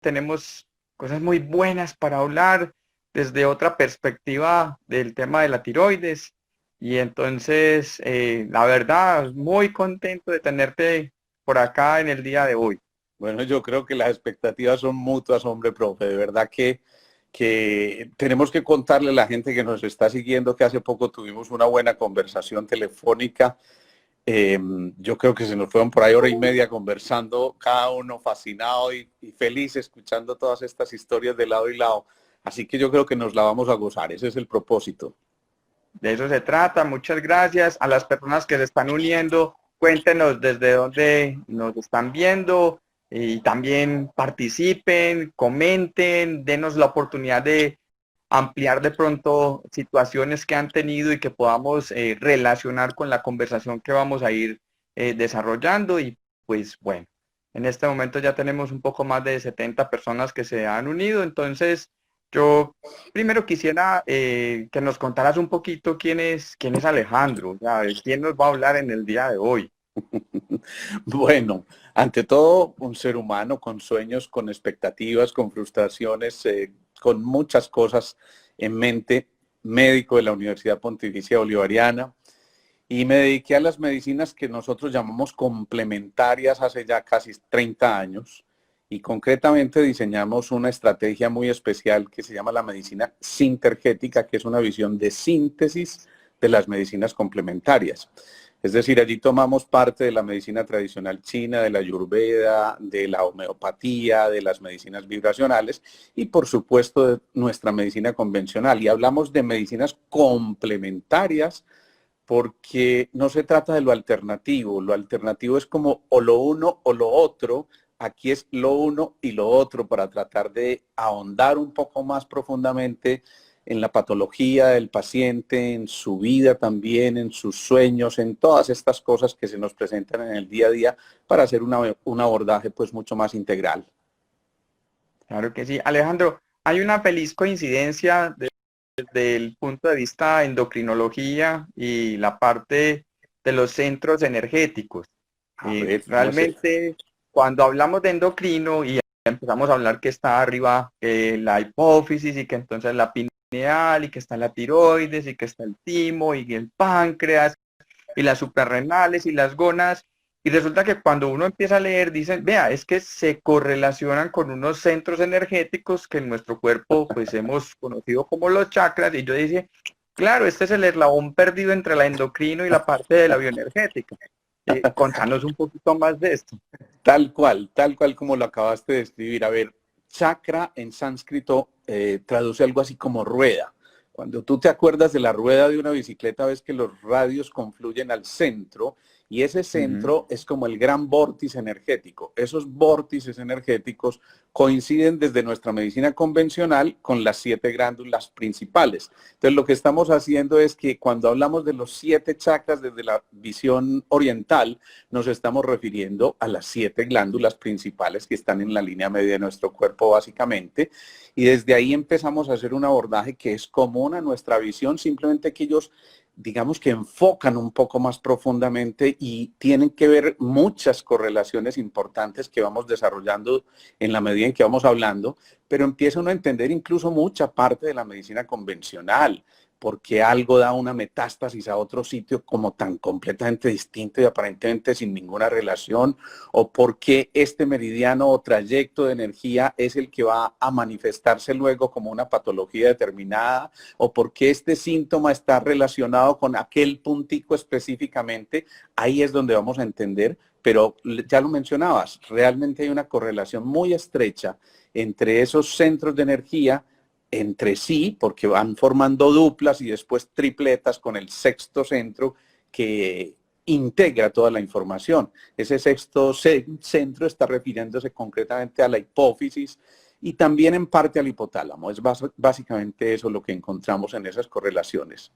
tenemos cosas muy buenas para hablar desde otra perspectiva del tema de la tiroides. Y entonces, la verdad, muy contento de tenerte por acá en el día de hoy. Bueno, yo creo que las expectativas son mutuas, hombre, profe. De verdad que tenemos que contarle a la gente que nos está siguiendo que hace poco tuvimos una buena conversación telefónica. Yo creo que se nos fueron por ahí hora y media conversando, cada uno fascinado y feliz escuchando todas estas historias de lado y lado. Así que yo creo que nos la vamos a gozar. Ese es el propósito. De eso se trata. Muchas gracias a las personas que se están uniendo. Cuéntenos desde dónde nos están viendo y también participen, comenten, denos la oportunidad de ampliar de pronto situaciones que han tenido y que podamos relacionar con la conversación que vamos a ir desarrollando. Y pues bueno, en este momento ya tenemos un poco más de 70 personas que se han unido. Entonces, yo primero quisiera que nos contaras un poquito quién es Alejandro, ¿sabes? ¿Quién nos va a hablar en el día de hoy? Bueno, ante todo, un ser humano con sueños, con expectativas, con frustraciones, con muchas cosas en mente, médico de la Universidad Pontificia Bolivariana, y me dediqué a las medicinas que nosotros llamamos complementarias hace ya casi 30 años, y concretamente diseñamos una estrategia muy especial que se llama la medicina sintergética, que es una visión de síntesis de las medicinas complementarias. Es decir, allí tomamos parte de la medicina tradicional china, de la ayurveda, de la homeopatía, de las medicinas vibracionales y por supuesto de nuestra medicina convencional. Y hablamos de medicinas complementarias porque no se trata de lo alternativo es como o lo uno o lo otro, aquí es lo uno y lo otro para tratar de ahondar un poco más profundamente en la patología del paciente, en su vida también, en sus sueños, en todas estas cosas que se nos presentan en el día a día para hacer un abordaje pues mucho más integral. Claro que sí. Alejandro, hay una feliz coincidencia desde el punto de vista endocrinología y la parte de los centros energéticos. A ver, ¿cómo es eso? Realmente, cuando hablamos de endocrino y empezamos a hablar que está arriba la hipófisis y que entonces la pineal y que está la tiroides y que está el timo y el páncreas y las suprarrenales y las gónadas. Y resulta que cuando uno empieza a leer, dicen, vea, es que se correlacionan con unos centros energéticos que en nuestro cuerpo pues hemos conocido como los chakras. Y yo dije, claro, este es el eslabón perdido entre la endocrino y la parte de la bioenergética. Contanos un poquito más de esto. Tal cual como lo acabaste de escribir. A ver, chakra en sánscrito traduce algo así como rueda. Cuando tú te acuerdas de la rueda de una bicicleta, ves que los radios confluyen al centro y ese Ujú. centro es como el gran vórtice energético. Esos vórtices energéticos coinciden desde nuestra medicina convencional con las 7 glándulas principales. Entonces, lo que estamos haciendo es que cuando hablamos de los 7 chakras desde la visión oriental, nos estamos refiriendo a las 7 glándulas principales que están en la línea media de nuestro cuerpo básicamente, y desde ahí empezamos a hacer un abordaje que es común a nuestra visión, simplemente que ellos digamos que enfocan un poco más profundamente y tienen que ver muchas correlaciones importantes que vamos desarrollando en la medida en que vamos hablando, pero empieza uno a entender incluso mucha parte de la medicina convencional, porque algo da una metástasis a otro sitio como tan completamente distinto y aparentemente sin ninguna relación, o por qué este meridiano o trayecto de energía es el que va a manifestarse luego como una patología determinada, o por qué este síntoma está relacionado con aquel puntico específicamente. Ahí es donde vamos a entender, pero ya lo mencionabas, realmente hay una correlación muy estrecha entre esos centros de energía entre sí, porque van formando duplas y después tripletas con el sexto centro que integra toda la información. Ese sexto centro está refiriéndose concretamente a la hipófisis y también en parte al hipotálamo. Es básicamente eso lo que encontramos en esas correlaciones.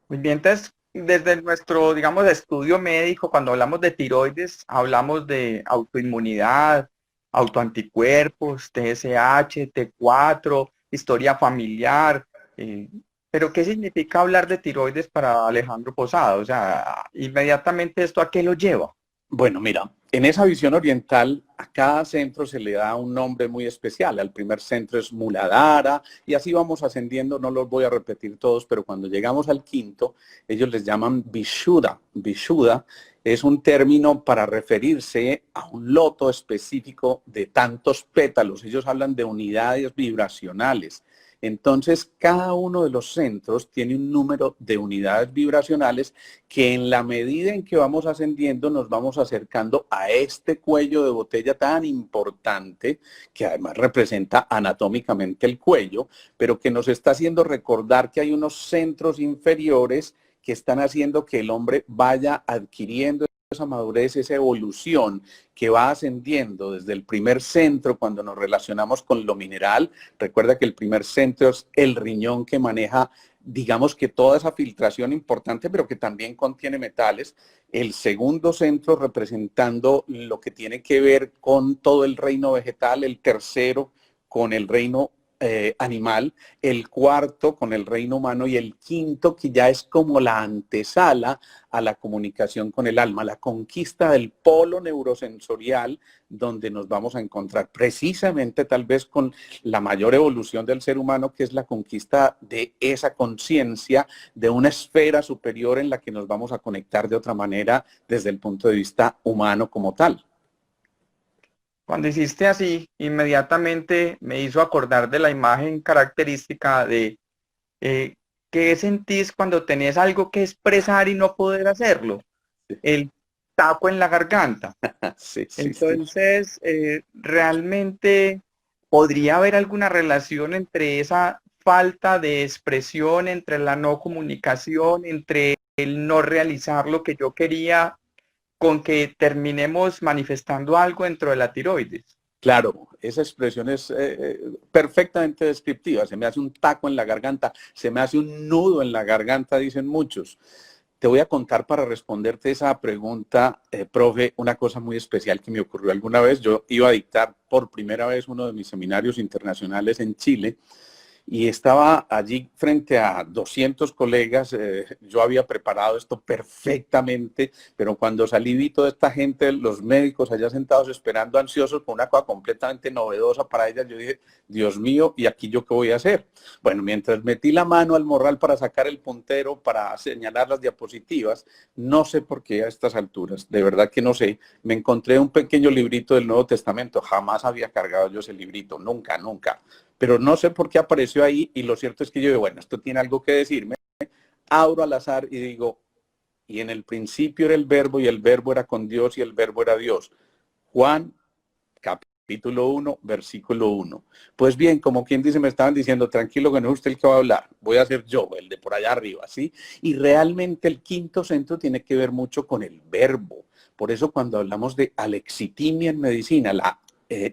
Muy bien, entonces, desde nuestro, digamos, estudio médico, cuando hablamos de tiroides, hablamos de autoinmunidad, autoanticuerpos, TSH, T4, historia familiar. eh, pero, ¿qué significa hablar de tiroides para Alejandro Posada? O sea, inmediatamente esto, ¿a qué lo lleva? Bueno, mira, En esa visión oriental, a cada centro se le da un nombre muy especial. Al primer centro es Muladhara y así vamos ascendiendo, no los voy a repetir todos, pero cuando llegamos al quinto, ellos les llaman Vishuddha. Vishuddha es un término para referirse a un loto específico de tantos pétalos. Ellos hablan de unidades vibracionales. Entonces, cada uno de los centros tiene un número de unidades vibracionales que en la medida en que vamos ascendiendo nos vamos acercando a este cuello de botella tan importante, que además representa anatómicamente el cuello, pero que nos está haciendo recordar que hay unos centros inferiores que están haciendo que el hombre vaya adquiriendo esa madurez, esa evolución que va ascendiendo desde el primer centro cuando nos relacionamos con lo mineral. Recuerda que el primer centro es el riñón que maneja, digamos que toda esa filtración importante, pero que también contiene metales. El segundo centro representando lo que tiene que ver con todo el reino vegetal, el tercero con el reino animal, el cuarto con el reino humano y el quinto que ya es como la antesala a la comunicación con el alma, la conquista del polo neurosensorial donde nos vamos a encontrar precisamente tal vez con la mayor evolución del ser humano, que es la conquista de esa conciencia, de una esfera superior en la que nos vamos a conectar de otra manera desde el punto de vista humano como tal. Cuando hiciste así, inmediatamente me hizo acordar de la imagen característica de eh, qué sentís cuando tenés algo que expresar y no poder hacerlo. El taco en la garganta. Sí, sí, sí. Entonces, realmente podría haber alguna relación entre esa falta de expresión, entre la no comunicación, entre el no realizar lo que yo quería, con que terminemos manifestando algo dentro de la tiroides. Claro, esa expresión es perfectamente descriptiva. Se me hace un taco en la garganta, se me hace un nudo en la garganta, dicen muchos. Te voy a contar para responderte esa pregunta, profe, una cosa muy especial que me ocurrió alguna vez. Yo iba a dictar por primera vez uno de mis seminarios internacionales en Chile y estaba allí frente a 200 colegas. Yo había preparado esto perfectamente, pero cuando salí vi toda esta gente, los médicos allá sentados esperando ansiosos con una cosa completamente novedosa para ellas. Yo dije, Dios mío, ¿y aquí yo qué voy a hacer? Bueno, mientras metí la mano al morral para sacar el puntero, para señalar las diapositivas, no sé por qué a estas alturas, de verdad que no sé, me encontré un pequeño librito del Nuevo Testamento. Jamás había cargado yo ese librito, nunca, nunca. Pero no sé por qué apareció ahí y lo cierto es que yo digo, bueno, esto tiene algo que decirme. Abro al azar y digo, y en el principio era el verbo y el verbo era con Dios y el verbo era Dios. Juan, capítulo 1, versículo 1. Pues bien, como quien dice, me estaban diciendo, tranquilo que no es usted el que va a hablar, voy a ser yo, el de por allá arriba, ¿sí? Y realmente el quinto centro tiene que ver mucho con el verbo. Por eso cuando hablamos de alexitimia en medicina, la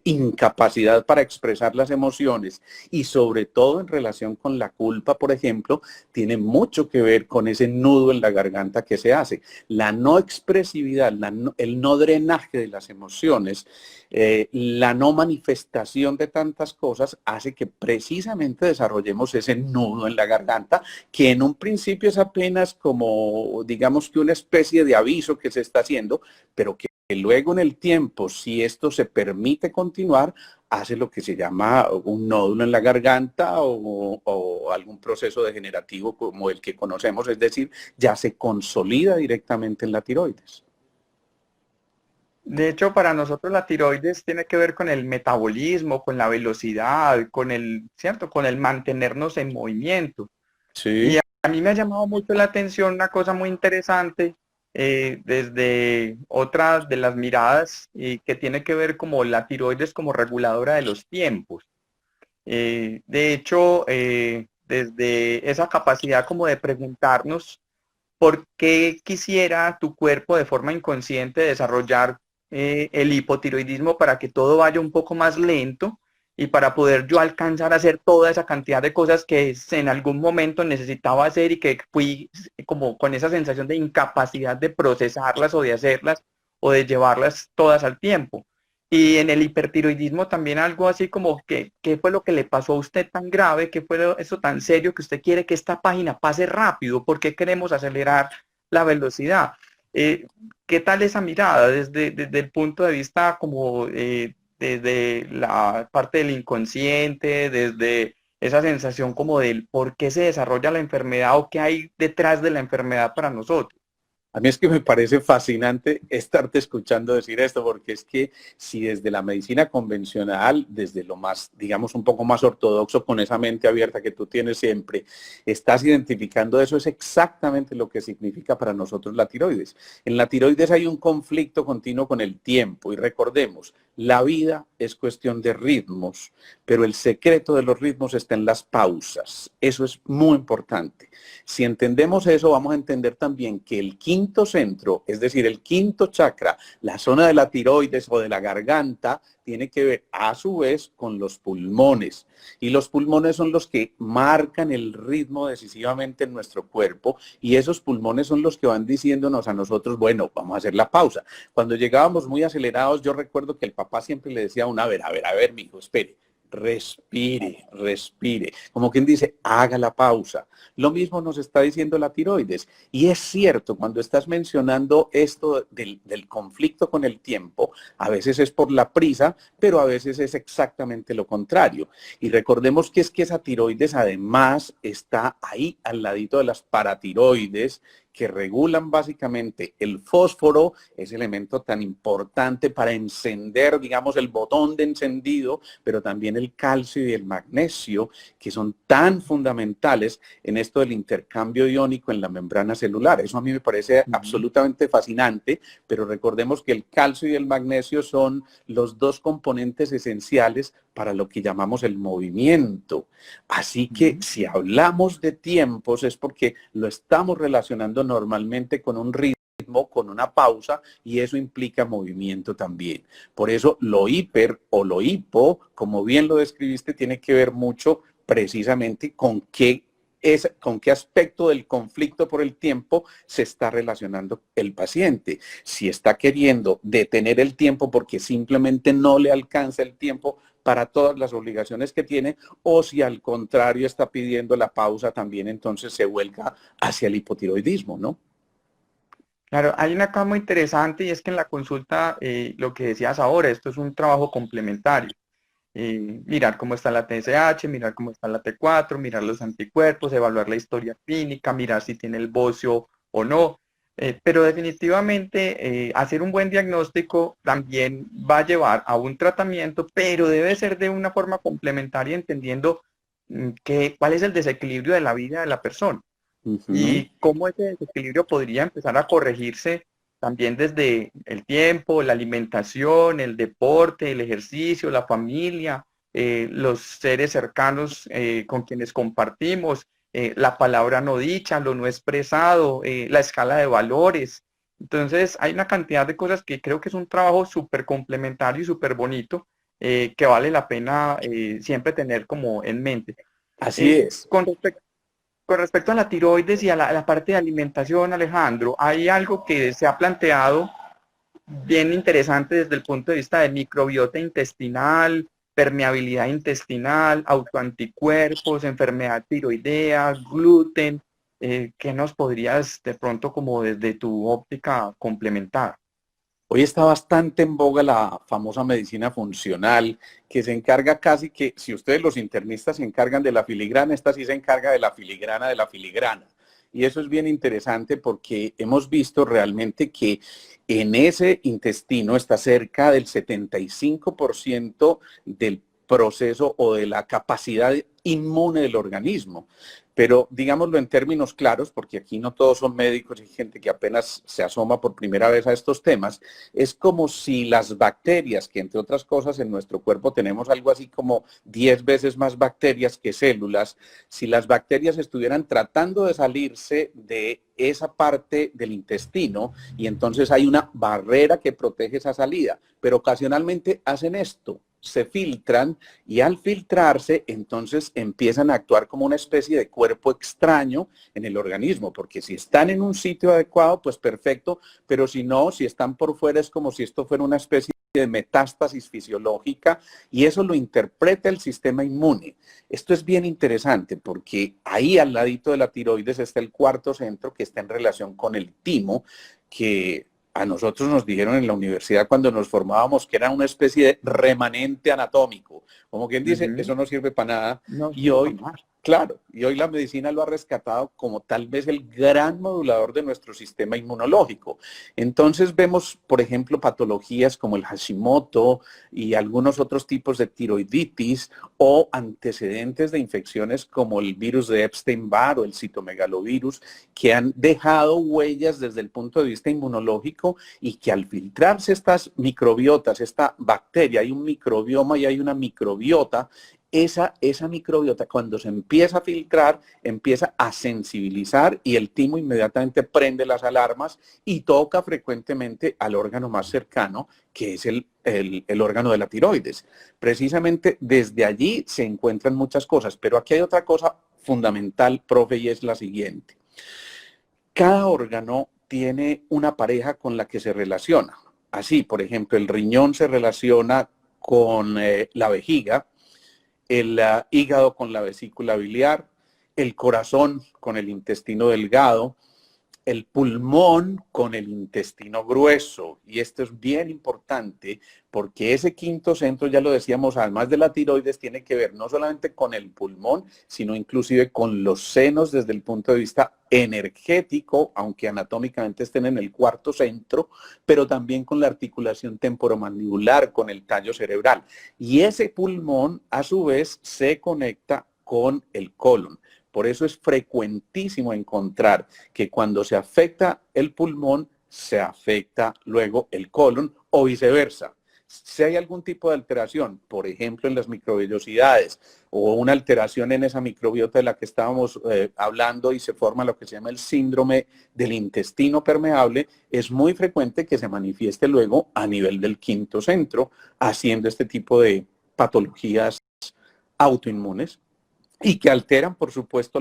incapacidad para expresar las emociones y sobre todo en relación con la culpa, por ejemplo, tiene mucho que ver con ese nudo en la garganta que se hace. La no expresividad, el no drenaje de las emociones, la no manifestación de tantas cosas hace que precisamente desarrollemos ese nudo en la garganta, que en un principio es apenas como, digamos que una especie de aviso que se está haciendo, pero que luego en el tiempo, si esto se permite continuar, hace lo que se llama un nódulo en la garganta o algún proceso degenerativo como el que conocemos, es decir, ya se consolida directamente en la tiroides. De hecho, para nosotros la tiroides tiene que ver con el metabolismo, con la velocidad, con el, ¿cierto? Con el mantenernos en movimiento. Y Sí. a mí me ha llamado mucho la atención una cosa muy interesante desde otra de las miradas que tiene que ver como la tiroides como reguladora de los tiempos. De hecho, desde esa capacidad como de preguntarnos por qué quisiera tu cuerpo de forma inconsciente desarrollar el hipotiroidismo para que todo vaya un poco más lento y para poder yo alcanzar a hacer toda esa cantidad de cosas que en algún momento necesitaba hacer y que fui como con esa sensación de incapacidad de procesarlas o de hacerlas o de llevarlas todas al tiempo. Y en el hipertiroidismo también algo así como que, ¿qué fue lo que le pasó a usted tan grave? ¿Qué fue eso tan serio que usted quiere que esta página pase rápido? ¿Por qué queremos acelerar la velocidad? ¿Qué tal esa mirada desde el punto de vista como desde la parte del inconsciente, desde esa sensación como del por qué se desarrolla la enfermedad o qué hay detrás de la enfermedad para nosotros? A mí es que me parece fascinante estarte escuchando decir esto, porque es que si desde la medicina convencional, desde lo más, digamos, un poco más ortodoxo, con esa mente abierta que tú tienes siempre, estás identificando eso, es exactamente lo que significa para nosotros la tiroides. En la tiroides hay un conflicto continuo con el tiempo y recordemos, la vida es cuestión de ritmos, pero el secreto de los ritmos está en las pausas. Eso es muy importante. Si entendemos eso, vamos a entender también que el quinto centro, es decir, el quinto chakra, la zona de la tiroides o de la garganta, tiene que ver a su vez con los pulmones. Y los pulmones son los que marcan el ritmo decisivamente en nuestro cuerpo y esos pulmones son los que van diciéndonos a nosotros, bueno, vamos a hacer la pausa. Cuando llegábamos muy acelerados, yo recuerdo que el papá siempre le decía a uno, a ver, mijo, espere. Respire, respire. Como quien dice, haga la pausa. Lo mismo nos está diciendo la tiroides. Y es cierto, cuando estás mencionando esto del conflicto con el tiempo, a veces es por la prisa, pero a veces es exactamente lo contrario. Y recordemos que es que esa tiroides además está ahí al ladito de las paratiroides, que regulan básicamente el fósforo, ese elemento tan importante para encender, digamos, el botón de encendido, pero también el calcio y el magnesio, que son tan fundamentales en esto del intercambio iónico en la membrana celular. Eso a mí me parece absolutamente fascinante, pero recordemos que el calcio y el magnesio son los dos componentes esenciales para lo que llamamos el movimiento. Así que si hablamos de tiempos es porque lo estamos relacionando normalmente con un ritmo, con una pausa, y eso implica movimiento también. Por eso lo hiper o lo hipo, como bien lo describiste, tiene que ver mucho precisamente con con qué aspecto del conflicto por el tiempo se está relacionando el paciente. Si está queriendo detener el tiempo porque simplemente no le alcanza el tiempo para todas las obligaciones que tiene, o si al contrario está pidiendo la pausa, también entonces se vuelca hacia el hipotiroidismo, ¿no? Claro, hay una cosa muy interesante y es que en la consulta, lo que decías ahora, esto es un trabajo complementario. Mirar cómo está la TSH, mirar cómo está la T4, mirar los anticuerpos, evaluar la historia clínica, mirar si tiene el bocio o no. Pero definitivamente hacer un buen diagnóstico también va a llevar a un tratamiento, pero debe ser de una forma complementaria, entendiendo cuál es el desequilibrio de la vida de la persona y cómo ese desequilibrio podría empezar a corregirse también desde el tiempo, la alimentación, el deporte, el ejercicio, la familia, los seres cercanos con quienes compartimos, la palabra no dicha, lo no expresado, la escala de valores. Entonces, hay una cantidad de cosas que creo que es un trabajo súper complementario y súper bonito que vale la pena siempre tener como en mente. Así Eh, es. con respecto con respecto a la tiroides y a la parte de alimentación, Alejandro, hay algo que se ha planteado bien interesante desde el punto de vista de microbiota intestinal, permeabilidad intestinal, autoanticuerpos, enfermedad tiroidea, gluten. ¿Qué nos podrías de pronto como desde tu óptica complementar? Hoy está bastante en boga la famosa medicina funcional, que se encarga casi que, si ustedes los internistas se encargan de la filigrana, esta sí se encarga de la filigrana de la filigrana. Y eso es bien interesante porque hemos visto realmente que en ese intestino está cerca del 75% del proceso o de la capacidad inmune del organismo. Pero digámoslo en términos claros, porque aquí no todos son médicos y gente que apenas se asoma por primera vez a estos temas, es como si las bacterias, que entre otras cosas en nuestro cuerpo tenemos algo así como 10 veces más bacterias que células, si las bacterias estuvieran tratando de salirse de esa parte del intestino y entonces hay una barrera que protege esa salida, pero ocasionalmente hacen esto. se filtran y al filtrarse entonces empiezan a actuar como una especie de cuerpo extraño en el organismo, porque si están en un sitio adecuado, pues perfecto, pero si no, si están por fuera es como si esto fuera una especie de metástasis fisiológica y eso lo interpreta el sistema inmune. Esto es bien interesante porque ahí al ladito de la tiroides está el cuarto centro que está en relación con el timo, que a nosotros nos dijeron en la universidad cuando nos formábamos que era una especie de remanente anatómico. Como quien dice, eso no sirve para nada. No, Y no, hoy, claro, y hoy la medicina lo ha rescatado como tal vez el gran modulador de nuestro sistema inmunológico. Entonces vemos, por ejemplo, patologías como el Hashimoto y algunos otros tipos de tiroiditis o antecedentes de infecciones como el virus de Epstein-Barr o el citomegalovirus, que han dejado huellas desde el punto de vista inmunológico y que al filtrarse estas microbiotas, esta bacteria, hay un microbioma y hay una microbiota, esa microbiota cuando se empieza a filtrar, empieza a sensibilizar y el timo inmediatamente prende las alarmas y toca frecuentemente al órgano más cercano, que es el órgano de la tiroides. Precisamente desde allí se encuentran muchas cosas, pero aquí hay otra cosa fundamental, profe, y es la siguiente. Cada órgano tiene una pareja con la que se relaciona. Así, por ejemplo, el riñón se relaciona con la vejiga, el hígado con la vesícula biliar, el corazón con el intestino delgado, el pulmón con el intestino grueso. Y esto es bien importante porque ese quinto centro, ya lo decíamos, además de la tiroides, tiene que ver no solamente con el pulmón, sino inclusive con los senos desde el punto de vista energético, aunque anatómicamente estén en el cuarto centro, pero también con la articulación temporomandibular, con el tallo cerebral. Y ese pulmón, a su vez, se conecta con el colon. Por eso es frecuentísimo encontrar que cuando se afecta el pulmón, se afecta luego el colon o viceversa. Si hay algún tipo de alteración, por ejemplo en las microvellosidades o una alteración en esa microbiota de la que estábamos hablando y se forma lo que se llama el síndrome del intestino permeable, es muy frecuente que se manifieste luego a nivel del quinto centro, haciendo este tipo de patologías autoinmunes y que alteran, por supuesto,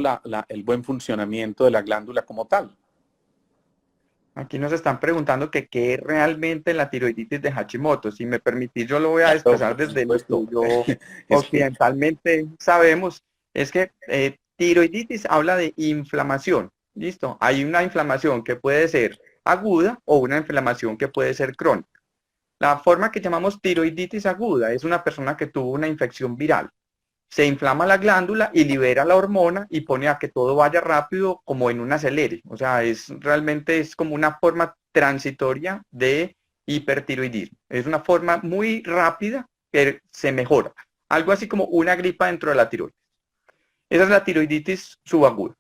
el buen funcionamiento de la glándula como tal. Aquí nos están preguntando que qué es realmente la tiroiditis de Hashimoto. Si me permitís, yo lo voy a expresar desde lo que yo occidentalmente sabemos. Es que tiroiditis habla de inflamación. ¿Listo? Hay una inflamación que puede ser aguda o una inflamación que puede ser crónica. La forma que llamamos tiroiditis aguda es una persona que tuvo una infección viral. Se inflama la glándula y libera la hormona y pone a que todo vaya rápido como en un acelere. O sea, realmente es como una forma transitoria de hipertiroidismo. Es una forma muy rápida que se mejora. Algo así como una gripa dentro de la tiroides. Esa es la tiroiditis subaguda.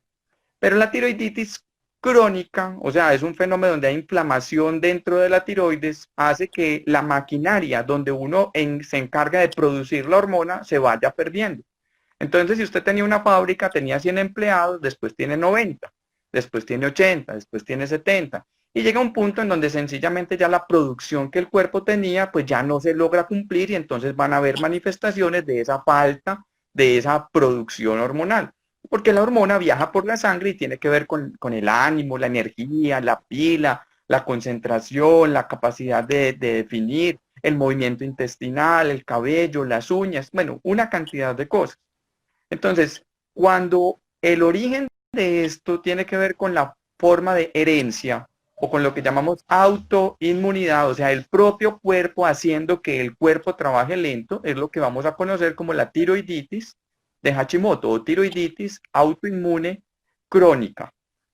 Pero la tiroiditis crónica, o sea, es un fenómeno donde hay inflamación dentro de la tiroides, hace que la maquinaria donde uno se encarga de producir la hormona se vaya perdiendo. Entonces, si usted tenía una fábrica, tenía 100 empleados, después tiene 90, después tiene 80, después tiene 70. Y llega un punto en donde sencillamente ya la producción que el cuerpo tenía, pues ya no se logra cumplir y entonces van a haber manifestaciones de esa falta de esa producción hormonal. Porque la hormona viaja por la sangre y tiene que ver con el ánimo, la energía, la pila, la concentración, la capacidad de definir, el movimiento intestinal, el cabello, las uñas, bueno, una cantidad de cosas. Entonces, cuando el origen de esto tiene que ver con la forma de herencia o con lo que llamamos autoinmunidad, o sea, el propio cuerpo haciendo que el cuerpo trabaje lento, es lo que vamos a conocer como la tiroiditis de Hashimoto o tiroiditis autoinmune crónica.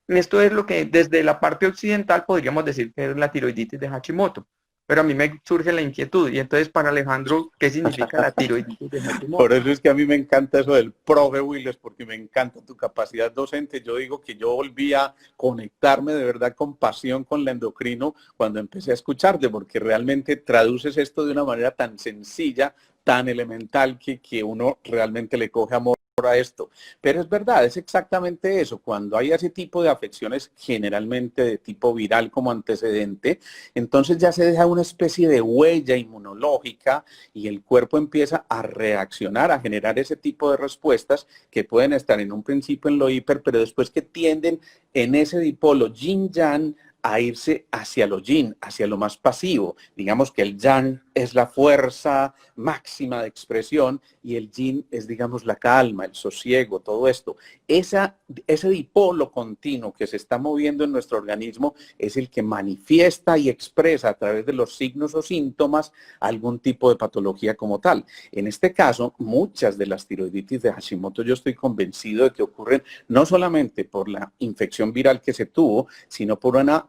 Esto es lo que desde la parte occidental podríamos decir que es la tiroiditis de Hashimoto. Pero a mí me surge la inquietud. Y entonces, para Alejandro, ¿qué significa la tiroiditis de Hashimoto? Por eso es que a mí me encanta eso del profe Willes, porque me encanta tu capacidad docente. Yo digo que yo volví a conectarme de verdad con pasión con la endocrino cuando empecé a escucharte, porque realmente traduces esto de una manera tan sencilla, tan elemental, que uno realmente le coge amor a esto. Pero es verdad, es exactamente eso. Cuando hay ese tipo de afecciones, generalmente de tipo viral como antecedente, entonces ya se deja una especie de huella inmunológica y el cuerpo empieza a reaccionar, a generar ese tipo de respuestas que pueden estar en un principio en lo hiper, pero después que tienden en ese dipolo yin-yang a irse hacia lo yin, hacia lo más pasivo. Digamos que el yang es la fuerza máxima de expresión y el yin es, digamos, la calma, el sosiego, todo esto. Ese dipolo continuo que se está moviendo en nuestro organismo es el que manifiesta y expresa a través de los signos o síntomas algún tipo de patología como tal. En este caso, muchas de las tiroiditis de Hashimoto yo estoy convencido de que ocurren no solamente por la infección viral que se tuvo, sino por una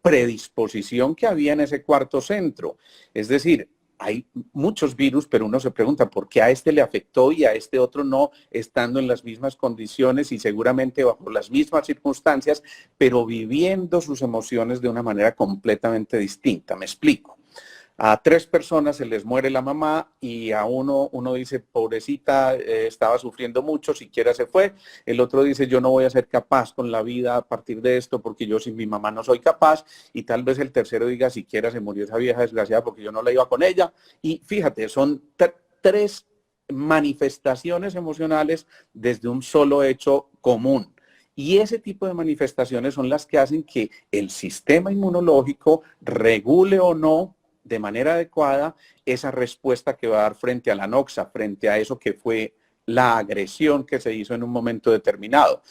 predisposición que había en ese cuarto centro. Es decir, hay muchos virus, pero uno se pregunta por qué a este le afectó y a este otro no, estando en las mismas condiciones y seguramente bajo las mismas circunstancias, pero viviendo sus emociones de una manera completamente distinta. Me explico. A 3 personas se les muere la mamá y a uno dice, pobrecita, estaba sufriendo mucho, siquiera se fue. El otro dice, yo no voy a ser capaz con la vida a partir de esto porque yo sin mi mamá no soy capaz. Y tal vez el tercero diga, siquiera se murió esa vieja desgraciada porque yo no la iba con ella. Y fíjate, son 3 manifestaciones emocionales desde un solo hecho común. Y ese tipo de manifestaciones son las que hacen que el sistema inmunológico regule o no de manera adecuada esa respuesta que va a dar frente a la noxa, frente a eso que fue la agresión que se hizo en un momento determinado.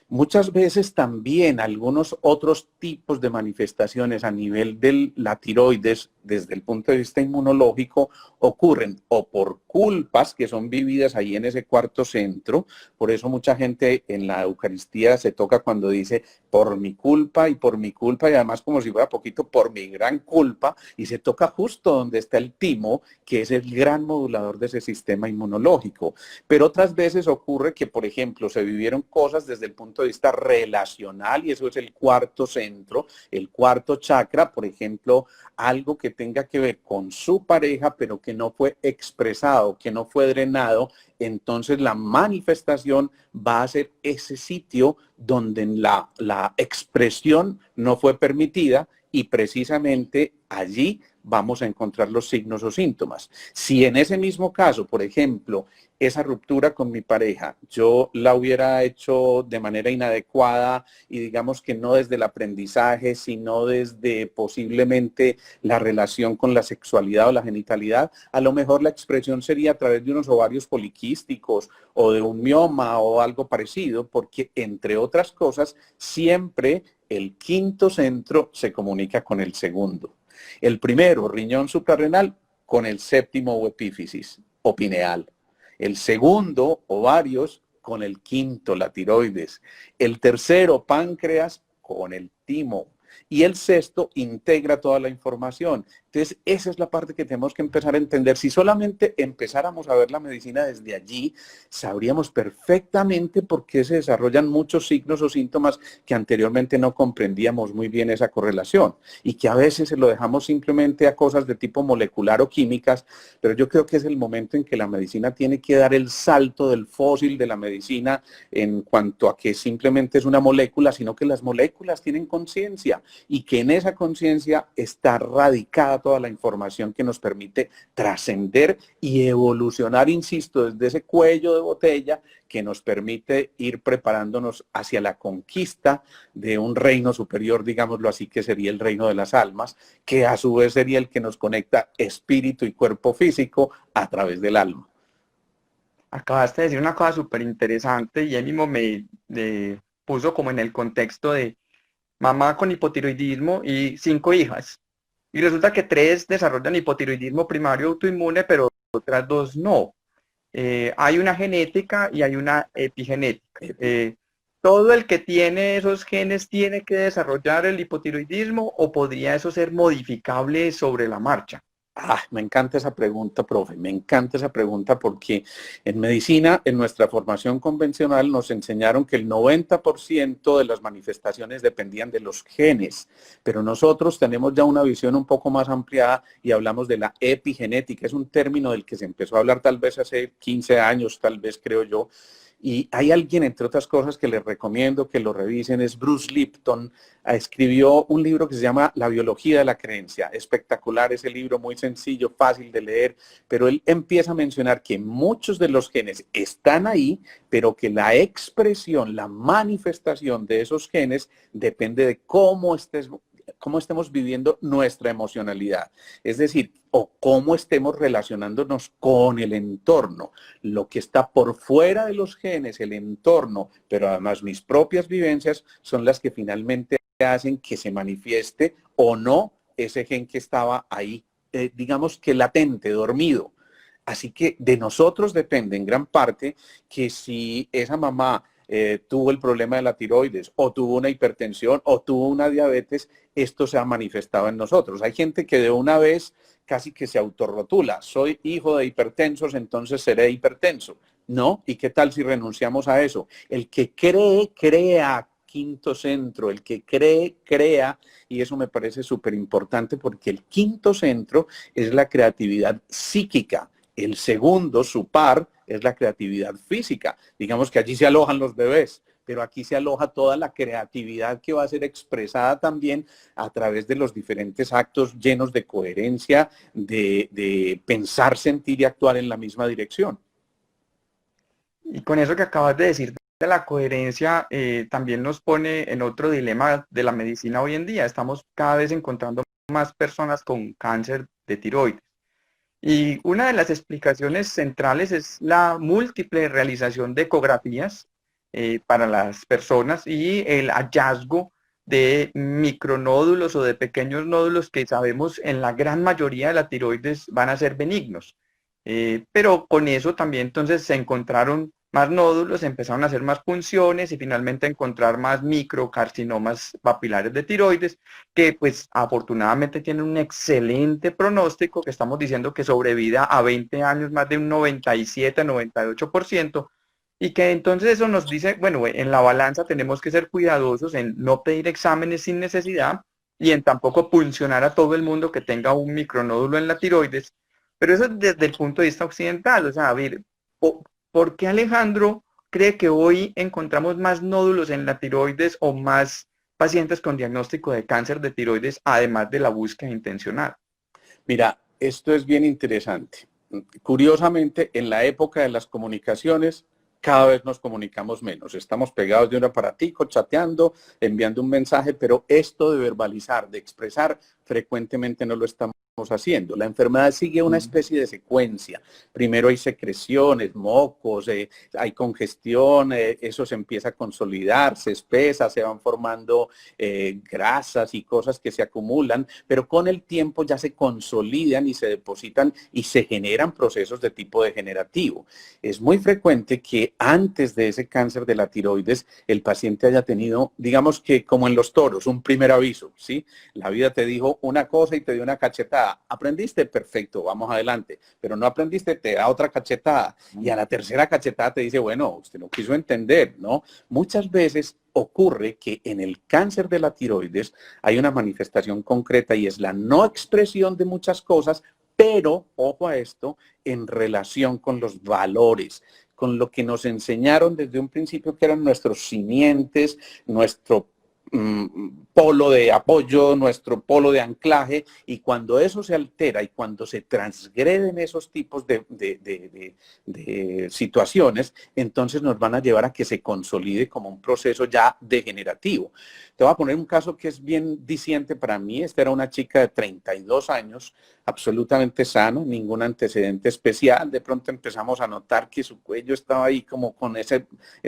Muchas veces también algunos otros tipos de manifestaciones a nivel de la tiroides, desde el punto de vista inmunológico, ocurren o por culpas que son vividas ahí en ese cuarto centro. Por eso mucha gente en la Eucaristía se toca cuando dice por mi culpa y por mi culpa, y además como si fuera poquito por mi gran culpa, y se toca justo donde está el timo, que es el gran modulador de ese sistema inmunológico. Pero otras veces ocurre que, por ejemplo, se vivieron cosas desde el punto de vista relacional y eso es el cuarto centro, el cuarto chakra, por ejemplo, algo que tenga que ver con su pareja, pero que no fue expresado, que no fue drenado, entonces la manifestación va a ser ese sitio donde la expresión no fue permitida y precisamente allí vamos a encontrar los signos o síntomas. Si en ese mismo caso, por ejemplo, esa ruptura con mi pareja, yo la hubiera hecho de manera inadecuada y digamos que no desde el aprendizaje, sino desde posiblemente la relación con la sexualidad o la genitalidad, a lo mejor la expresión sería a través de unos ovarios poliquísticos o de un mioma o algo parecido, porque entre otras cosas, siempre el quinto centro se comunica con el segundo. El primero, riñón suprarrenal, con el séptimo o epífisis o pineal. El segundo, ovarios, con el quinto, la tiroides. El tercero, páncreas, con el timo. Y el sexto integra toda la información. Entonces, esa es la parte que tenemos que empezar a entender. Si solamente empezáramos a ver la medicina desde allí, sabríamos perfectamente por qué se desarrollan muchos signos o síntomas que anteriormente no comprendíamos muy bien esa correlación y que a veces se lo dejamos simplemente a cosas de tipo molecular o químicas, pero yo creo que es el momento en que la medicina tiene que dar el salto del fósil de la medicina en cuanto a que simplemente es una molécula, sino que las moléculas tienen conciencia y que en esa conciencia está radicada toda la información que nos permite trascender y evolucionar, insisto, desde ese cuello de botella que nos permite ir preparándonos hacia la conquista de un reino superior, digámoslo así, que sería el reino de las almas, que a su vez sería el que nos conecta espíritu y cuerpo físico a través del alma. Acabaste de decir una cosa súper interesante y él mismo me puso como en el contexto de mamá con hipotiroidismo y 5 hijas. Y resulta que 3 desarrollan hipotiroidismo primario autoinmune, pero otras 2 no. Hay una genética y hay una epigenética. ¿Todo el que tiene esos genes tiene que desarrollar el hipotiroidismo o podría eso ser modificable sobre la marcha? Me encanta esa pregunta, profe, me encanta esa pregunta porque en medicina, en nuestra formación convencional, nos enseñaron que el 90% de las manifestaciones dependían de los genes, pero nosotros tenemos ya una visión un poco más ampliada y hablamos de la epigenética. Es un término del que se empezó a hablar tal vez hace 15 años, tal vez creo yo, Y hay alguien, entre otras cosas, que les recomiendo que lo revisen, es Bruce Lipton. Escribió un libro que se llama La biología de la creencia. Espectacular ese libro, muy sencillo, fácil de leer, pero él empieza a mencionar que muchos de los genes están ahí, pero que la expresión, la manifestación de esos genes depende de cómo estemos viviendo nuestra emocionalidad. Es decir, o cómo estemos relacionándonos con el entorno. Lo que está por fuera de los genes, el entorno, pero además mis propias vivencias son las que finalmente hacen que se manifieste o no ese gen que estaba ahí, digamos que latente, dormido. Así que de nosotros depende en gran parte que si esa mamá tuvo el problema de la tiroides o tuvo una hipertensión o tuvo una diabetes, esto se ha manifestado en nosotros. Hay gente que de una vez casi que se autorrotula, soy hijo de hipertensos, entonces seré hipertenso. No, ¿y qué tal si renunciamos a eso? El que cree, crea. Quinto centro, el que cree, crea, y eso me parece súper importante porque el quinto centro es la creatividad psíquica. El segundo, su par, es la creatividad física. Digamos que allí se alojan los bebés, pero aquí se aloja toda la creatividad que va a ser expresada también a través de los diferentes actos llenos de coherencia, de pensar, sentir y actuar en la misma dirección. Y con eso que acabas de decir de la coherencia, también nos pone en otro dilema de la medicina hoy en día. Estamos cada vez encontrando más personas con cáncer de tiroides. Y una de las explicaciones centrales es la múltiple realización de ecografías para las personas y el hallazgo de micronódulos o de pequeños nódulos que sabemos en la gran mayoría de la tiroides van a ser benignos. Pero con eso también entonces se encontraron más nódulos, empezaron a hacer más punciones y finalmente a encontrar más microcarcinomas papilares de tiroides que pues afortunadamente tienen un excelente pronóstico, que estamos diciendo que sobrevida a 20 años más de un 97-98%, y que entonces eso nos dice, bueno, en la balanza tenemos que ser cuidadosos en no pedir exámenes sin necesidad y en tampoco puncionar a todo el mundo que tenga un micronódulo en la tiroides, pero eso es desde el punto de vista occidental. O sea, a ver, ¿por qué Alejandro cree que hoy encontramos más nódulos en la tiroides o más pacientes con diagnóstico de cáncer de tiroides, además de la búsqueda intencional? Mira, esto es bien interesante. Curiosamente, en la época de las comunicaciones, cada vez nos comunicamos menos. Estamos pegados de un aparatico, chateando, enviando un mensaje, pero esto de verbalizar, de expresar, frecuentemente no lo estamos haciendo. La enfermedad sigue una especie de secuencia. Primero hay secreciones, mocos, hay congestión, eso se empieza a consolidar, se espesa, se van formando grasas y cosas que se acumulan, pero con el tiempo ya se consolidan y se depositan y se generan procesos de tipo degenerativo. Es muy frecuente que antes de ese cáncer de la tiroides el paciente haya tenido, digamos que como en los toros, un primer aviso, ¿sí? La vida te dijo una cosa y te dio una cachetada. ¿Aprendiste? Perfecto, vamos adelante. Pero no aprendiste, te da otra cachetada. Y a la tercera cachetada te dice, bueno, usted no quiso entender, ¿no? Muchas veces ocurre que en el cáncer de la tiroides hay una manifestación concreta y es la no expresión de muchas cosas, pero, ojo a esto, en relación con los valores, con lo que nos enseñaron desde un principio que eran nuestros simientes, nuestro polo de apoyo, nuestro polo de anclaje, y cuando eso se altera y cuando se transgreden esos tipos de situaciones, entonces nos van a llevar a que se consolide como un proceso ya degenerativo. Te voy a poner un caso que es bien diciente para mí. Esta era una chica de 32 años, absolutamente sano, ningún antecedente especial. De pronto empezamos a notar que su cuello estaba ahí como con esa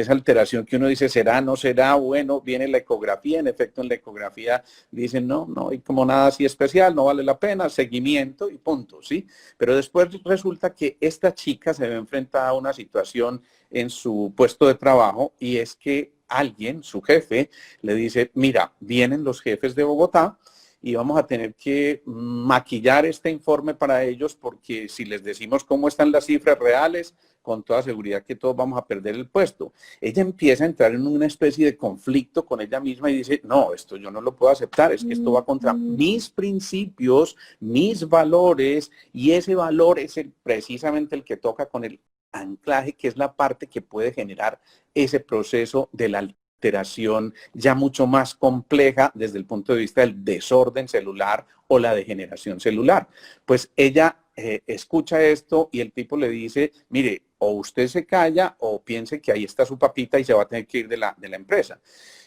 alteración que uno dice, ¿será, no será? Bueno, viene la ecografía, en efecto en la ecografía dicen, no, no hay como nada así especial, no vale la pena, seguimiento y punto, ¿sí? Pero después resulta que esta chica se ve enfrentada a una situación en su puesto de trabajo y es que alguien, su jefe, le dice, mira, vienen los jefes de Bogotá y vamos a tener que maquillar este informe para ellos porque si les decimos cómo están las cifras reales, con toda seguridad que todos vamos a perder el puesto. Ella empieza a entrar en una especie de conflicto con ella misma y dice, no, esto yo no lo puedo aceptar, es que esto va contra mis principios, mis valores, y ese valor es precisamente el que toca con el anclaje, que es la parte que puede generar ese proceso de la alteración ya mucho más compleja desde el punto de vista del desorden celular o la degeneración celular. Pues ella escucha esto y el tipo le dice, mire, o usted se calla o piense que ahí está su papita y se va a tener que ir de la empresa.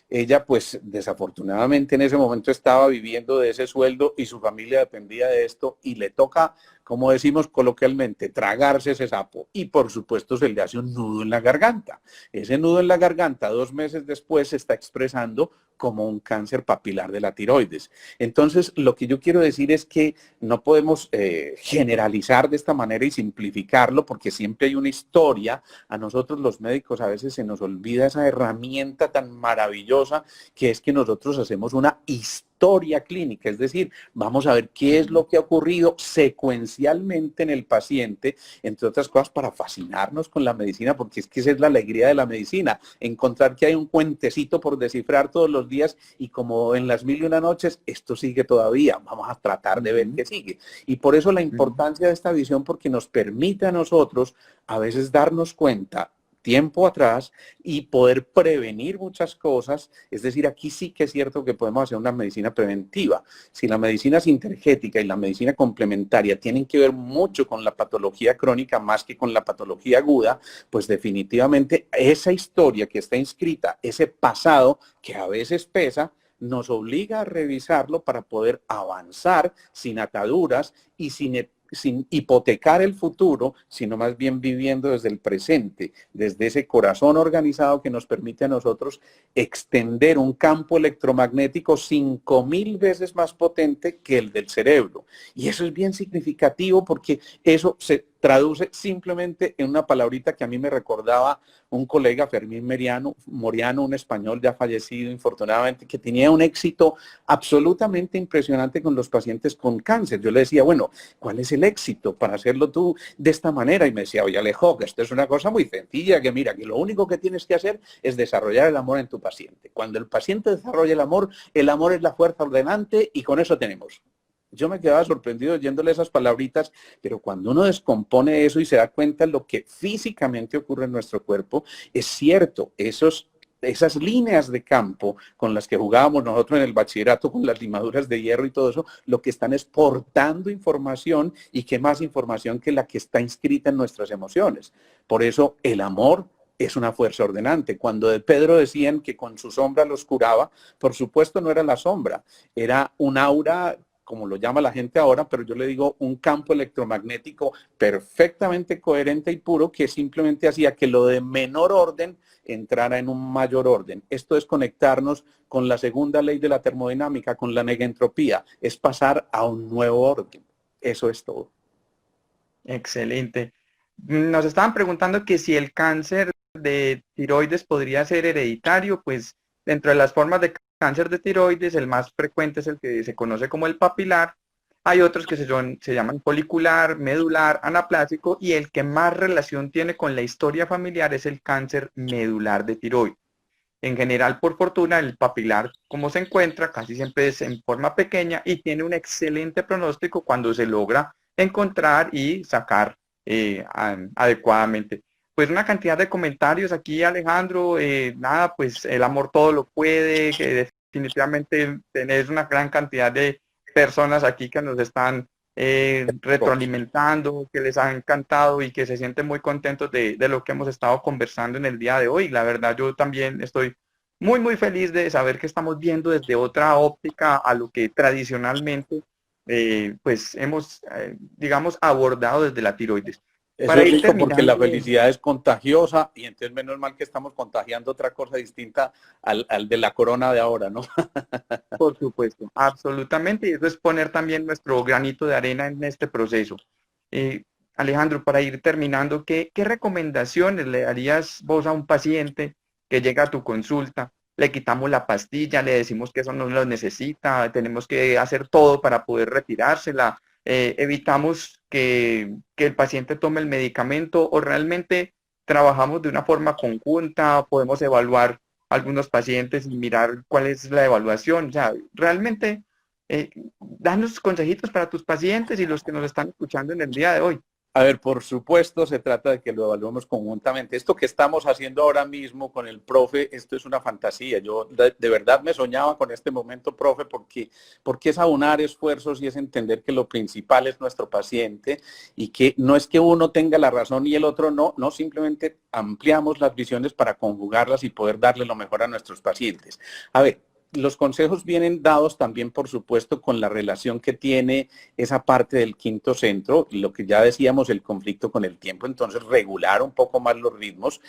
Ella, pues, desafortunadamente en ese momento estaba viviendo de ese sueldo y su familia dependía de esto y le toca, como decimos coloquialmente, tragarse ese sapo. Y por supuesto se le hace un nudo en la garganta. Ese nudo en la garganta 2 meses después se está expresando como un cáncer papilar de la tiroides. Entonces, lo que yo quiero decir es que no podemos generalizar de esta manera y simplificarlo porque siempre hay una historia. A nosotros los médicos a veces se nos olvida esa herramienta tan maravillosa que es que nosotros hacemos una historia clínica, es decir, vamos a ver qué es lo que ha ocurrido secuencialmente en el paciente, entre otras cosas para fascinarnos con la medicina, porque es que esa es la alegría de la medicina, encontrar que hay un cuentecito por descifrar todos los días y como en las 1001 noches, esto sigue todavía, vamos a tratar de ver qué sigue. Y por eso la importancia de esta visión, porque nos permite a nosotros a veces darnos cuenta tiempo atrás y poder prevenir muchas cosas. Es decir, aquí sí que es cierto que podemos hacer una medicina preventiva. Si la medicina sintergética y la medicina complementaria tienen que ver mucho con la patología crónica más que con la patología aguda, pues definitivamente esa historia que está inscrita, ese pasado que a veces pesa, nos obliga a revisarlo para poder avanzar sin ataduras y sin hipotecar el futuro, sino más bien viviendo desde el presente, desde ese corazón organizado que nos permite a nosotros extender un campo electromagnético 5000 veces más potente que el del cerebro. Y eso es bien significativo porque eso se traduce simplemente en una palabrita que a mí me recordaba un colega, Fermín Moriano, un español ya fallecido infortunadamente, que tenía un éxito absolutamente impresionante con los pacientes con cáncer. Yo le decía, bueno, ¿cuál es el éxito para hacerlo tú de esta manera? Y me decía, oye Alejo, que esto es una cosa muy sencilla, que mira, que lo único que tienes que hacer es desarrollar el amor en tu paciente. Cuando el paciente desarrolla el amor es la fuerza ordenante y con eso tenemos. Yo me quedaba sorprendido oyéndole esas palabritas, pero cuando uno descompone eso y se da cuenta de lo que físicamente ocurre en nuestro cuerpo, es cierto, esas líneas de campo con las que jugábamos nosotros en el bachillerato con las limaduras de hierro y todo eso, lo que están es portando información y qué más información que la que está inscrita en nuestras emociones. Por eso el amor es una fuerza ordenante. Cuando de Pedro decían que con su sombra los curaba, por supuesto no era la sombra, era un aura, como lo llama la gente ahora, pero yo le digo un campo electromagnético perfectamente coherente y puro que simplemente hacía que lo de menor orden entrara en un mayor orden. Esto es conectarnos con la segunda ley de la termodinámica, con la negentropía, es pasar a un nuevo orden. Eso es todo. Excelente. Nos estaban preguntando que si el cáncer de tiroides podría ser hereditario, pues dentro de las formas de cáncer de tiroides, el más frecuente es el que se conoce como el papilar. Hay otros que se llaman folicular, medular, anaplásico, y el que más relación tiene con la historia familiar es el cáncer medular de tiroides. En general, por fortuna, el papilar, como se encuentra, casi siempre es en forma pequeña y tiene un excelente pronóstico cuando se logra encontrar y sacar adecuadamente. Pues una cantidad de comentarios aquí, Alejandro. Nada, pues el amor todo lo puede, que definitivamente tenés una gran cantidad de personas aquí que nos están retroalimentando, que les ha encantado y que se sienten muy contentos de lo que hemos estado conversando en el día de hoy. La verdad, yo también estoy muy, muy feliz de saber que estamos viendo desde otra óptica a lo que tradicionalmente pues hemos, digamos, abordado desde la tiroides. Eso Para es ir rico porque la terminando, felicidad es contagiosa y entonces menos mal que estamos contagiando otra cosa distinta al de la corona de ahora, ¿no? por supuesto, absolutamente, y eso es poner también nuestro granito de arena en este proceso. Eh, Alejandro, para ir terminando, ¿qué recomendaciones le darías vos a un paciente que llega a tu consulta? Le quitamos la pastilla, le decimos que eso no lo necesita, tenemos que hacer todo para poder retirársela, evitamos que el paciente tome el medicamento o realmente trabajamos de una forma conjunta, podemos evaluar algunos pacientes y mirar cuál es la evaluación. O sea, realmente danos consejitos para tus pacientes y los que nos están escuchando en el día de hoy. A ver, por supuesto, se trata de que lo evaluemos conjuntamente. Esto que estamos haciendo ahora mismo con el profe, esto es una fantasía. Yo de verdad me soñaba con este momento, profe, porque es aunar esfuerzos y es entender que lo principal es nuestro paciente y que no es que uno tenga la razón y el otro no, simplemente ampliamos las visiones para conjugarlas y poder darle lo mejor a nuestros pacientes. A ver, los consejos vienen dados también, por supuesto, con la relación que tiene esa parte del quinto centro, lo que ya decíamos, el conflicto con el tiempo, entonces regular un poco más los ritmos,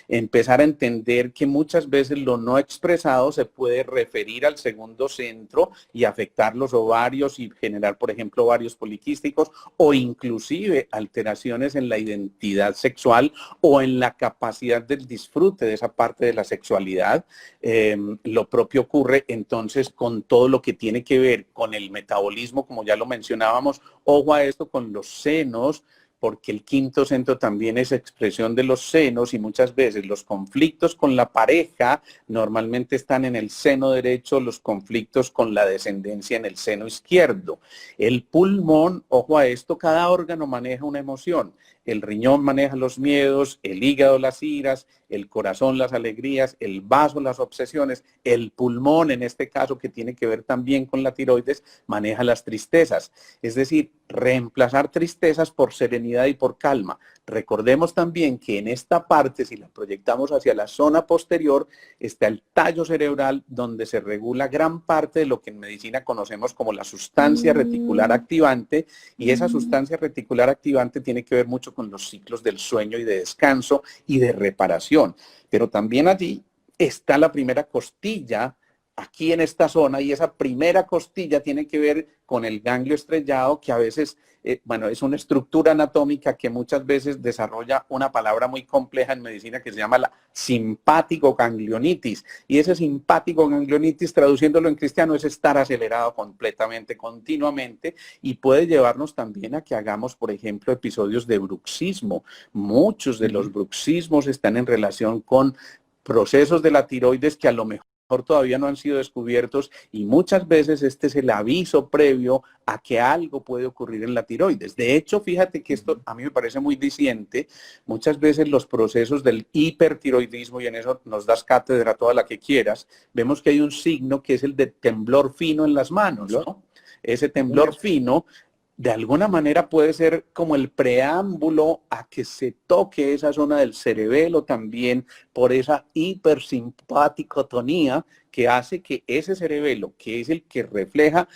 empezar a entender que muchas veces lo no expresado se puede referir al segundo centro y afectar los ovarios y generar, por ejemplo, ovarios poliquísticos o inclusive alteraciones en la identidad sexual o en la capacidad del disfrute de esa parte de la sexualidad. Lo propio ocurre entonces con todo lo que tiene que ver con el metabolismo, como ya lo mencionábamos. Ojo a esto con los senos, porque el quinto centro también es expresión de los senos y muchas veces los conflictos con la pareja normalmente están en el seno derecho, los conflictos con la descendencia en el seno izquierdo. El pulmón, ojo a esto, cada órgano maneja una emoción. El riñón maneja los miedos, el hígado las iras, el corazón las alegrías, el vaso las obsesiones, el pulmón, en este caso que tiene que ver también con la tiroides, maneja las tristezas. Es decir, reemplazar tristezas por serenidad y por calma. Recordemos también que en esta parte, si la proyectamos hacia la zona posterior, está el tallo cerebral donde se regula gran parte de lo que en medicina conocemos como la sustancia reticular activante, y esa sustancia reticular activante tiene que ver mucho con los ciclos del sueño y de descanso y de reparación. Pero también allí está la primera costilla, aquí en esta zona, y esa primera costilla tiene que ver con el ganglio estrellado, que a veces, es una estructura anatómica que muchas veces desarrolla una palabra muy compleja en medicina que se llama la simpático-ganglionitis. Y ese simpático-ganglionitis, traduciéndolo en cristiano, es estar acelerado completamente, continuamente, y puede llevarnos también a que hagamos, por ejemplo, episodios de bruxismo. Muchos de los bruxismos están en relación con procesos de la tiroides que a lo mejor todavía no han sido descubiertos, y muchas veces este es el aviso previo a que algo puede ocurrir en la tiroides. De hecho, fíjate que esto a mí me parece muy diciente. Muchas veces los procesos del hipertiroidismo, y en eso nos das cátedra toda la que quieras, vemos que hay un signo que es el de temblor fino en las manos, ¿no? Ese temblor fino de alguna manera puede ser como el preámbulo a que se toque esa zona del cerebelo también por esa hipersimpaticotonía que hace que ese cerebelo, que es el que refleja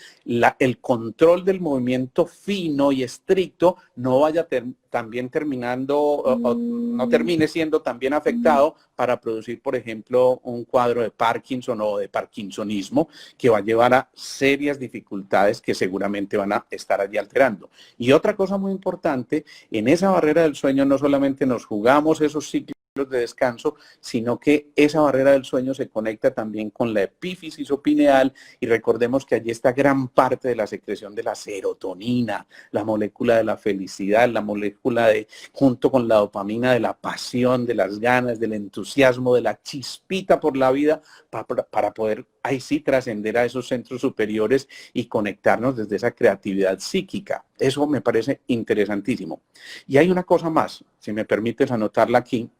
el control del movimiento fino y estricto, no vaya también terminando o no termine siendo también afectado para producir, por ejemplo, un cuadro de Parkinson o de parkinsonismo que va a llevar a serias dificultades que seguramente van a estar allí alterando. Y otra cosa muy importante, en esa barrera del sueño no solamente nos jugamos esos ciclos de descanso, sino que esa barrera del sueño se conecta también con la epífisis pineal, y recordemos que allí está gran parte de la secreción de la serotonina, la molécula de la felicidad, la molécula junto con la dopamina, de la pasión, de las ganas, del entusiasmo, de la chispita por la vida, para poder ahí sí trascender a esos centros superiores y conectarnos desde esa creatividad psíquica. Eso me parece interesantísimo. Y hay una cosa más, si me permites anotarla aquí,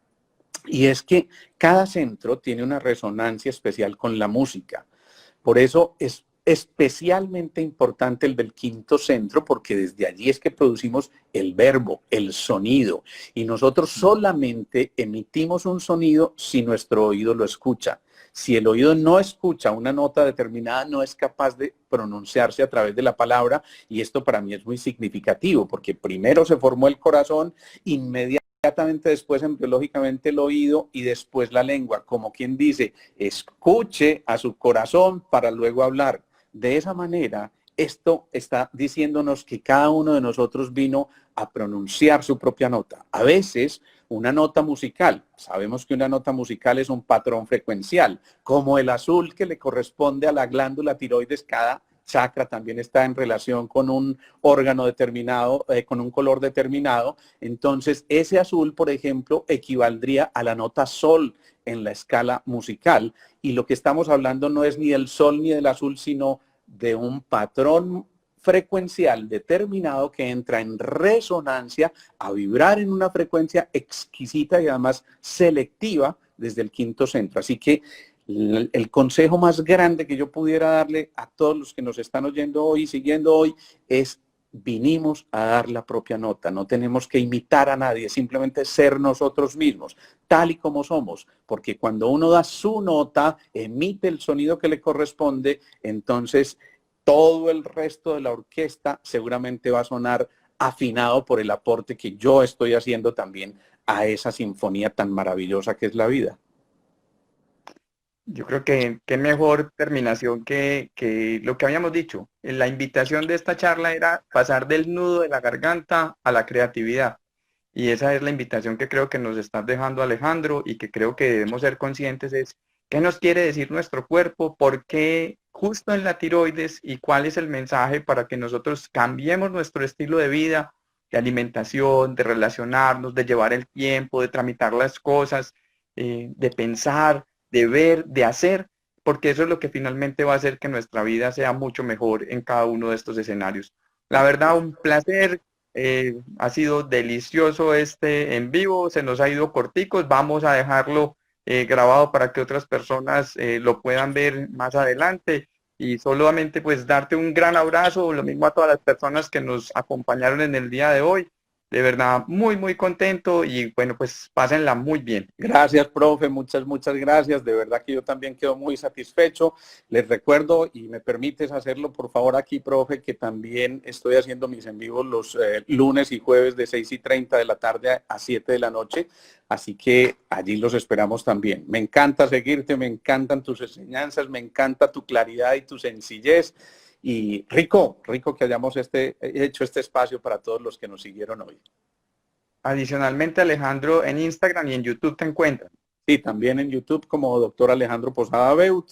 y es que cada centro tiene una resonancia especial con la música. Por eso es especialmente importante el del quinto centro, porque desde allí es que producimos el verbo, el sonido. Y nosotros solamente emitimos un sonido si nuestro oído lo escucha. Si el oído no escucha una nota determinada, no es capaz de pronunciarse a través de la palabra, y esto para mí es muy significativo, porque primero se formó el corazón, inmediatamente después embriológicamente el oído y después la lengua, como quien dice, escuche a su corazón para luego hablar. De esa manera, esto está diciéndonos que cada uno de nosotros vino a pronunciar su propia nota. A veces, una nota musical, sabemos que una nota musical es un patrón frecuencial, como el azul que le corresponde a la glándula tiroides. Cada chakra también está en relación con un órgano determinado, con un color determinado. Entonces, ese azul, por ejemplo, equivaldría a la nota sol en la escala musical. Y lo que estamos hablando no es ni del sol ni del azul, sino de un patrón frecuencial determinado que entra en resonancia a vibrar en una frecuencia exquisita y además selectiva desde el quinto centro. Así que el consejo más grande que yo pudiera darle a todos los que nos están oyendo hoy, siguiendo hoy, es: vinimos a dar la propia nota, no tenemos que imitar a nadie, simplemente ser nosotros mismos, tal y como somos, porque cuando uno da su nota, emite el sonido que le corresponde, entonces todo el resto de la orquesta seguramente va a sonar afinado por el aporte que yo estoy haciendo también a esa sinfonía tan maravillosa que es la vida. Yo creo que qué mejor terminación que lo que habíamos dicho. La invitación de esta charla era pasar del nudo de la garganta a la creatividad. Y esa es la invitación que creo que nos está dejando Alejandro y que creo que debemos ser conscientes es qué nos quiere decir nuestro cuerpo, por qué justo en la tiroides y cuál es el mensaje para que nosotros cambiemos nuestro estilo de vida, de alimentación, de relacionarnos, de llevar el tiempo, de tramitar las cosas, de pensar, de ver, de hacer, porque eso es lo que finalmente va a hacer que nuestra vida sea mucho mejor en cada uno de estos escenarios. La verdad, un placer. Ha sido delicioso este en vivo, se nos ha ido corticos, vamos a dejarlo grabado para que otras personas lo puedan ver más adelante y solamente pues darte un gran abrazo, lo mismo a todas las personas que nos acompañaron en el día de hoy, de verdad muy muy contento y bueno pues pásenla muy bien. Gracias, profe, muchas gracias. De verdad que yo también quedo muy satisfecho. Les recuerdo, y me permites hacerlo por favor aquí, profe, que también estoy haciendo mis en vivos los lunes y jueves de 6:30 de la tarde a 7 de la noche. Así que allí los esperamos también. Me encanta seguirte, me encantan tus enseñanzas, me encanta tu claridad y tu sencillez. Y rico que hayamos hecho este espacio para todos los que nos siguieron hoy. Adicionalmente, Alejandro, en Instagram y en YouTube te encuentran. Sí, también en YouTube como doctor Alejandro Posada Beut,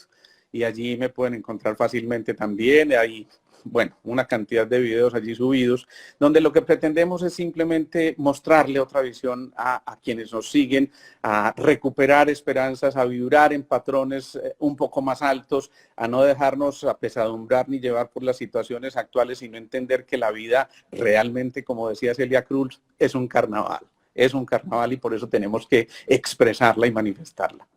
y allí me pueden encontrar fácilmente también. Hay, bueno, una cantidad de videos allí subidos, donde lo que pretendemos es simplemente mostrarle otra visión a quienes nos siguen, a recuperar esperanzas, a vibrar en patrones un poco más altos, a no dejarnos apesadumbrar ni llevar por las situaciones actuales, sino entender que la vida realmente, como decía Celia Cruz, es un carnaval. Es un carnaval y por eso tenemos que expresarla y manifestarla.